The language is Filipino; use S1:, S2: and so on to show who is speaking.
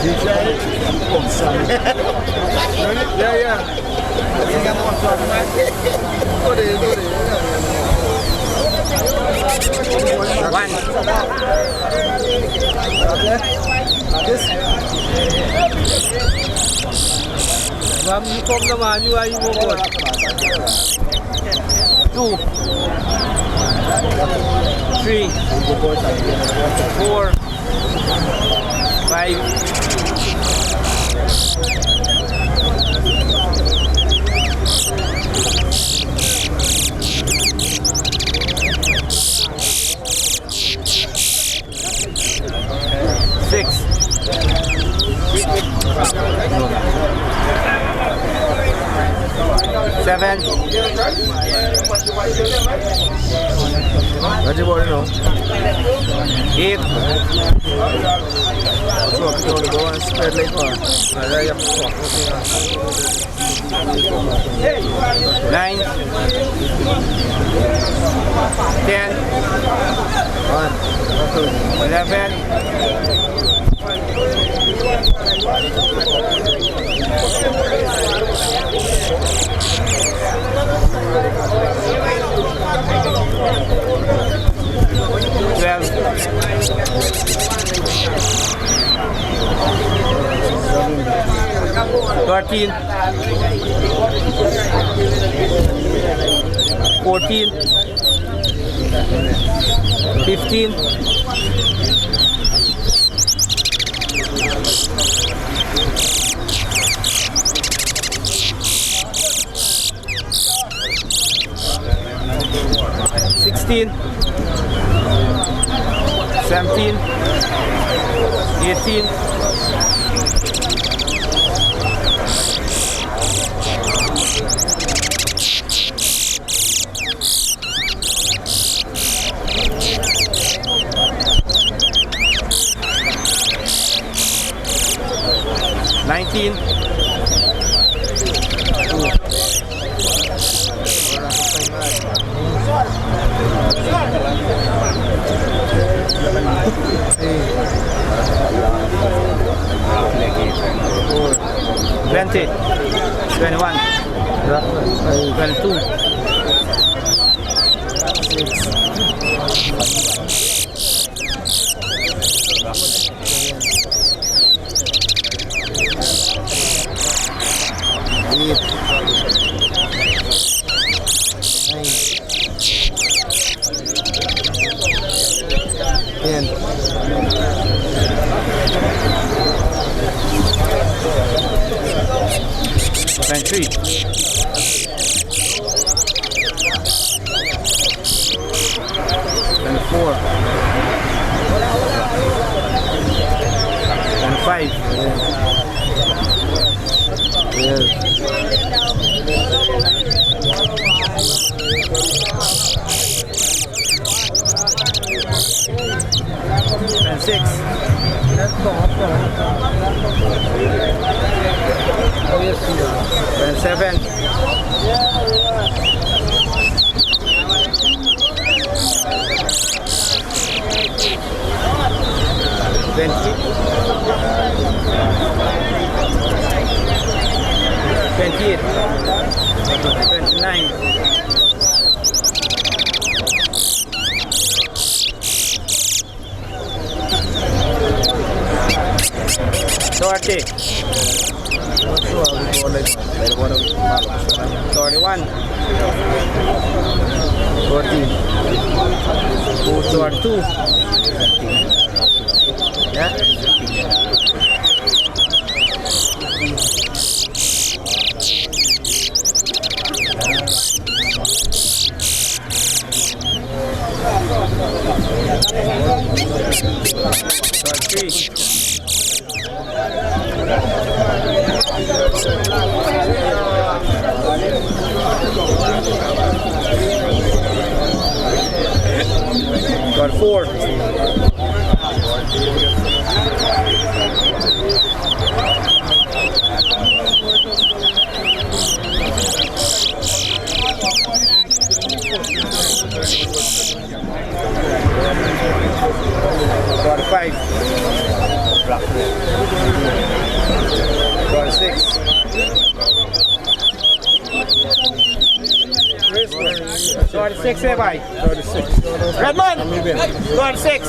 S1: Vijay. Sammy. Yeah.
S2: One.
S3: Uniform naman, UI mo po.
S2: 2 3 4 5 6 7
S1: What you want to know?
S2: 8
S1: So, if you want to go and spread like that, I have to talk.
S2: 9 10 11 12 13 14 15 16 17 18 19 20 21 22 23 24 25 26 27 20 28 29 30 31 14 42 yeah 33 got 4 got 5 Got 6. Got 6 eh, bhai.
S1: 36.
S2: Redmond. Got 6.